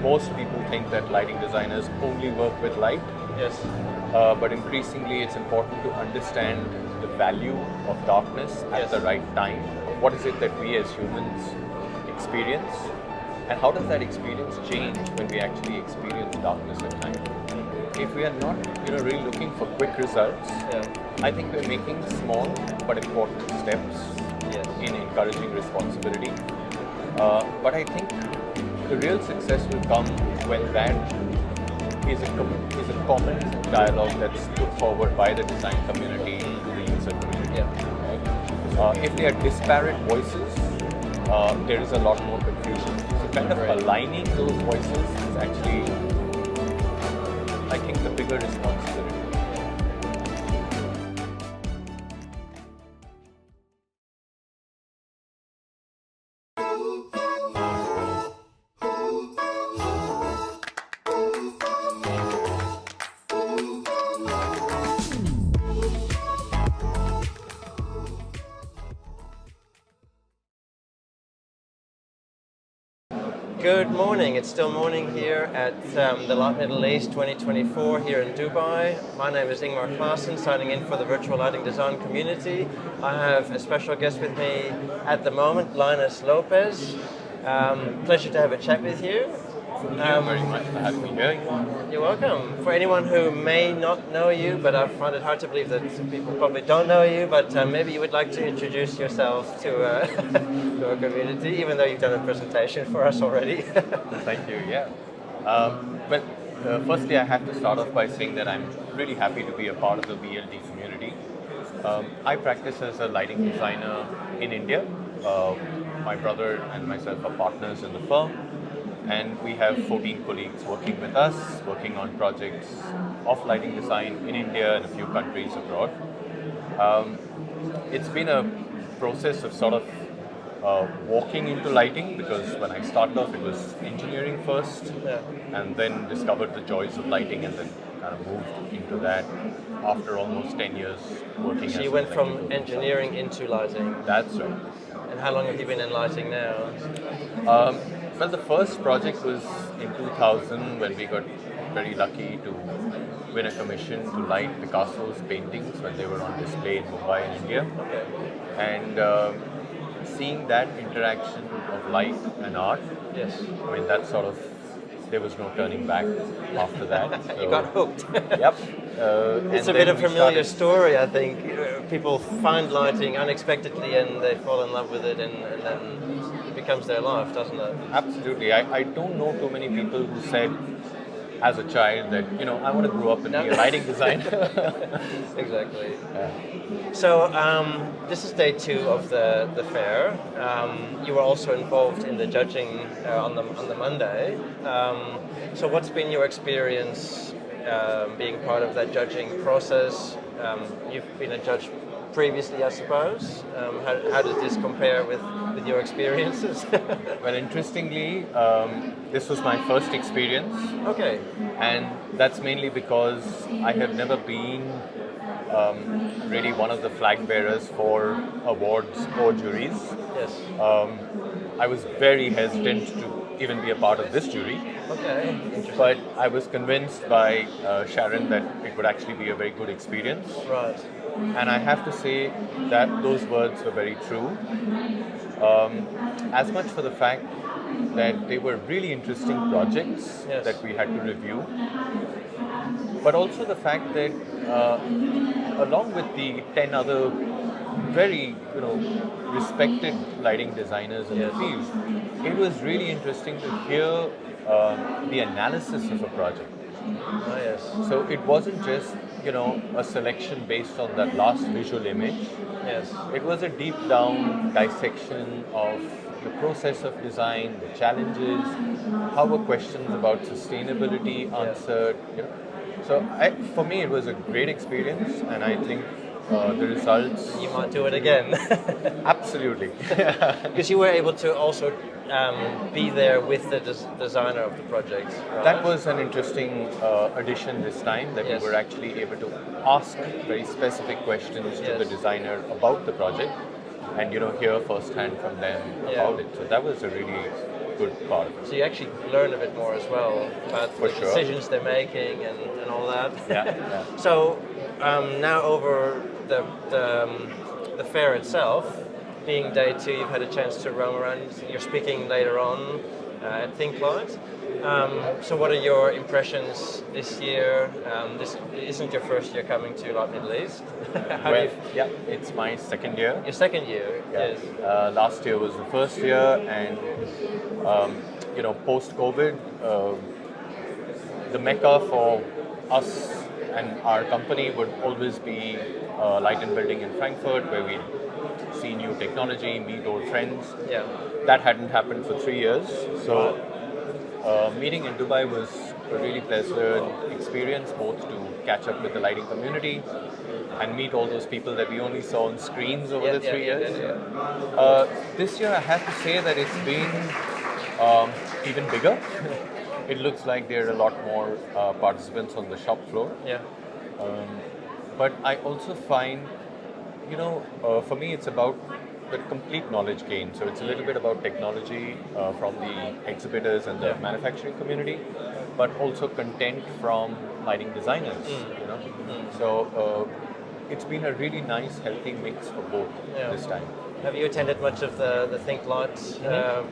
most people think that lighting designers only work with light. Yes. But increasingly it's important to understand the value of darkness at the right time. What is it that we as humans experience? And how does that experience change when we actually experience darkness at time? If we are not really looking for quick results, I think we're making small but important steps in encouraging responsibility. But I think the real success will come when that is a common dialogue that's put forward by the design community to the user community. Right? If they are disparate voices, there is a lot more confusion. So kind of aligning those voices is actually, I think, the bigger responsibility. Good morning. It's still morning here at the Light Middle East 2024 here in Dubai. My name is Ingmar Klaassen, signing in for the Virtual Lighting Design community. I have a special guest with me at the moment, Linus Lopez. Pleasure to have a chat with you. Thank you very much for having me here. You're welcome. For anyone who may not know you, but I find it hard to believe that people probably don't know you, but maybe you would like to introduce yourself to to our community, even though you've done a presentation for us already. Thank you, yeah. Firstly, I have to start off by saying that I'm really happy to be a part of the VLD community. I practice as a lighting designer in India. My brother and myself are partners in the firm. And we have 14 colleagues working with us, working on projects of lighting design in India and a few countries abroad. It's been a process of sort of walking into lighting, because when I started off it was engineering first, and then discovered the joys of lighting and then kind of moved into that after almost 10 years working as So you went from engineering into lighting. That's right. And how long have you been in lighting now? Well, the first project was in 2000 when we got very lucky to win a commission to light Picasso's paintings when they were on display in Mumbai in India. Okay. And seeing that interaction of light and art, I mean, that sort of, there was no turning back after that. So, you got hooked. Yep. It's a bit of a familiar story, I think. People find lighting unexpectedly and they fall in love with it, and then it becomes their life, doesn't it? Absolutely. I don't know too many people who said as a child that, I want to grow up and be a lighting designer. Exactly. So this is day 2 of the fair. You were also involved in the judging on the Monday. So what's been your experience being part of that judging process? You've been a judge previously, I suppose. How does this compare with your experiences? Well, interestingly, this was my first experience. Okay. And that's mainly because I have never been really one of the flag bearers for awards or juries. Yes. I was very hesitant to even be a part of this jury. Okay, interesting. But I was convinced by Sharon that it would actually be a very good experience. Right. And I have to say that those words were very true. As much for the fact that they were really interesting projects that we had to review, but also the fact that along with the 10 other very respected lighting designers in the field, it was really interesting to hear the analysis of a project. Oh, yes. So it wasn't just a selection based on that last visual image. Yes. It was a deep down dissection of the process of design, the challenges, how were questions about sustainability answered. So for me it was a great experience, and I think the results... You might do it again. Absolutely. Because you were able to also be there with the designer of the project. Right? That was an interesting addition this time, that we were actually able to ask very specific questions to the designer about the project and hear firsthand from them about it. So that was a really good part of it. So you actually learn a bit more as well about For the sure. decisions they're making and all that. Yeah. So now over the fair itself, being day 2, you've had a chance to roam around. You're speaking later on at ThinkLight. So what are your impressions this year? This isn't your first year coming to Light Middle East. Well, yeah, it's my second year. Your second year, Yeah. yes. Last year was the first year, and post-COVID, the mecca for us and our company would always be Light and Building in Frankfurt, where we see new technology, meet old friends. Yeah. That hadn't happened for 3 years, so meeting in Dubai was a really pleasant experience, both to catch up with the lighting community and meet all those people that we only saw on screens over the 3 years. This year, I have to say that it's been even bigger. It looks like there are a lot more participants on the shop floor. Yeah. But I also find, for me, it's about the complete knowledge gain. So it's a little bit about technology from the exhibitors and the manufacturing community, but also content from lighting designers. So it's been a really nice, healthy mix for both this time. Have you attended much of the ThinkLight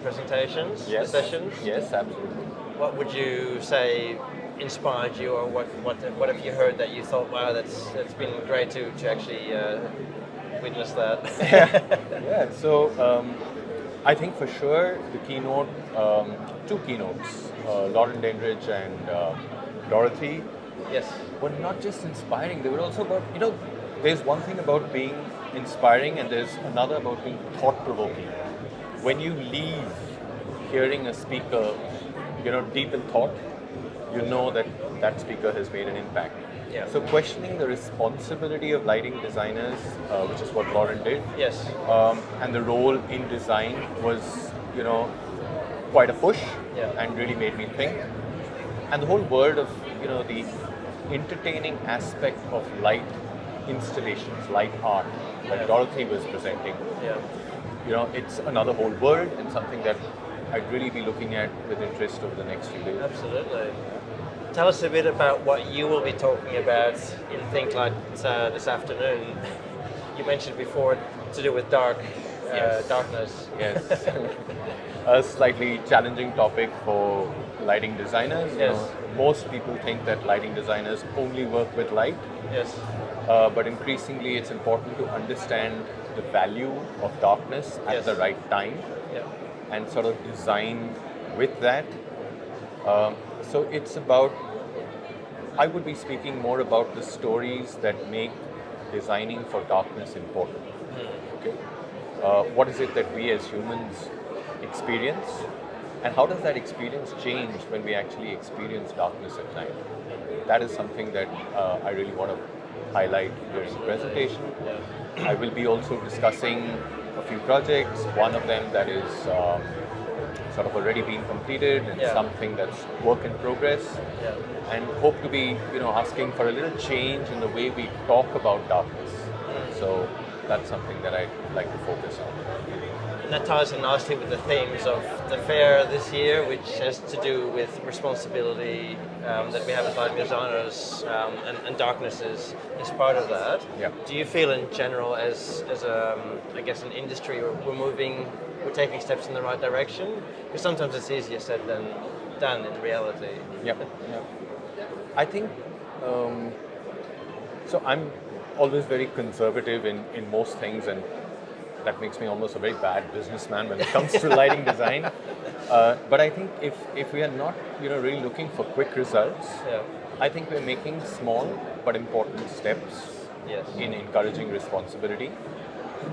presentations, the sessions? Yes, absolutely. What would you say inspired you, or what have you heard that you thought, wow, that's been great to actually witness that? Yeah, so I think for sure the keynote, 2 keynotes, Lauren Dandridge and Dorothy, Yes. were not just inspiring, they were also about, there's one thing about being inspiring and there's another about being thought-provoking. When you leave hearing a speaker, deep in thought, you know that speaker has made an impact. Yeah. So questioning the responsibility of lighting designers, which is what Lauren did, Yes. and the role in design was, quite a push, and really made me think. And the whole world of, the entertaining aspect of light installations, light art, like Dorothy was presenting. Yeah. It's another whole world and something that I'd really be looking at with interest over the next few days. Absolutely. Tell us a bit about what you will be talking about in ThinkLight this afternoon. You mentioned before to do with darkness. Yes. A slightly challenging topic for lighting designers. Yes. Most people think that lighting designers only work with light, Yes. but increasingly it's important to understand the value of darkness at the right time Yeah. and sort of design with that. So it's about, I would be speaking more about the stories that make designing for darkness important. Okay? What is it that we as humans experience, and how does that experience change when we actually experience darkness at night? That is something that I really want to highlight during the presentation. I will be also discussing a few projects, one of them that is sort of already been completed and something that's work in progress, and hope to be asking for a little change in the way we talk about darkness. So that's something that I'd like to focus on. And that ties in nicely with the themes of the fair this year, which has to do with responsibility that we have as lighting designers, and darkness is part of that. Yeah. Do you feel in general as I guess an industry, we're taking steps in the right direction? Because sometimes it's easier said than done in reality. Yep. I think, so I'm always very conservative in most things, and that makes me almost a very bad businessman when it comes to lighting design. But I think if we are not really looking for quick results, I think we're making small but important steps in encouraging responsibility.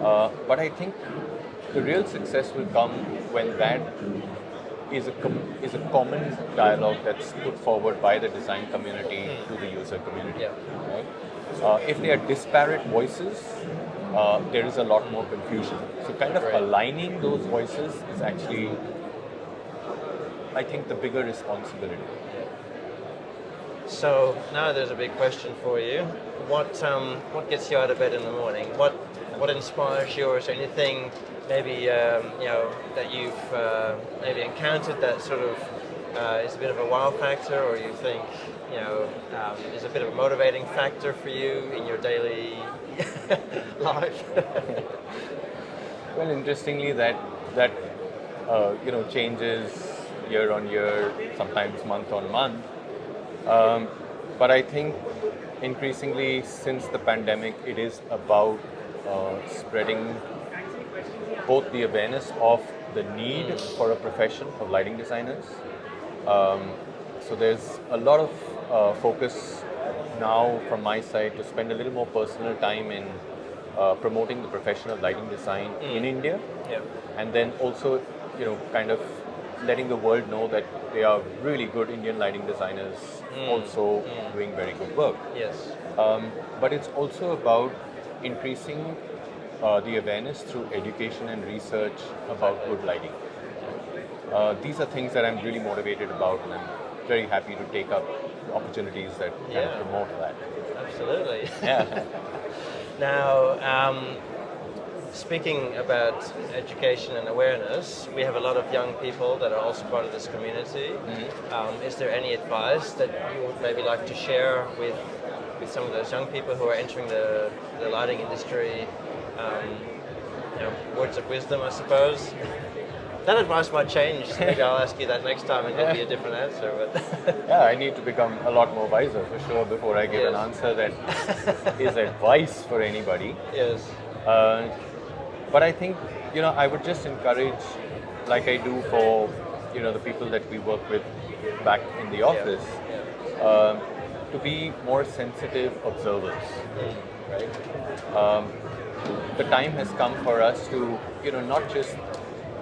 But I think the real success will come when that is a common dialogue that's put forward by the design community to the user community. Right? If they are disparate voices, there is a lot more confusion. So kind of aligning those voices is actually, I think, the bigger responsibility. So now there's a big question for you. What gets you out of bed in the morning? What inspires you? Or is there anything maybe that you've maybe encountered that sort of is a bit of a wow factor, or you think is a bit of a motivating factor for you in your daily life? Well, interestingly, that changes year on year, sometimes month on month. But I think increasingly since the pandemic, it is about spreading both the awareness of the need for a profession of lighting designers. So there's a lot of focus now from my side to spend a little more personal time in promoting the profession of lighting design in India, Yeah. and then also, kind of letting the world know that there are really good Indian lighting designers also doing very good work. Yes. But it's also about increasing the awareness through education and research about good lighting. These are things that I'm really motivated about, and I'm very happy to take up opportunities that kind of promote that. Absolutely. Yeah. Now, speaking about education and awareness, we have a lot of young people that are also part of this community. Is there any advice that you would maybe like to share with some of those young people who are entering the lighting industry? Words of wisdom, I suppose. That advice might change. Maybe I'll ask you that next time and it'll be a different answer. But Yeah, I need to become a lot more wiser for sure before I give an answer that is advice for anybody. yes. But I think, I would just encourage, like I do for, the people that we work with back in the office, to be more sensitive observers, right? The time has come for us to, not just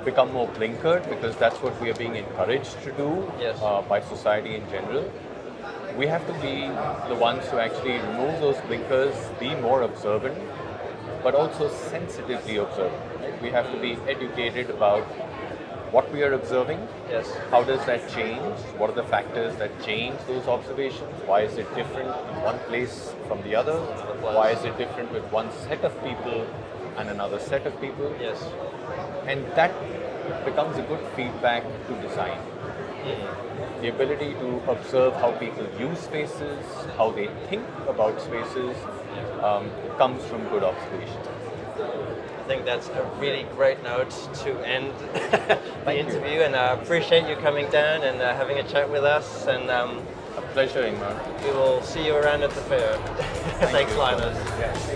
become more blinkered, because that's what we are being encouraged to do by society in general. We have to be the ones who actually remove those blinkers, be more observant, but also sensitively observant. Right? We have to be educated about what we are observing. Yes. How does that change? What are the factors that change those observations? Why is it different in one place from the other? Why is it different with one set of people and another set of people? Yes. And that becomes a good feedback to design. The ability to observe how people use spaces, how they think about spaces, comes from good observation. I think that's a really great note to end the interview, and I appreciate you coming down and having a chat with us, and A pleasure, Ingmar. we will see you around at the fair. Thanks, you. Linus. Yeah.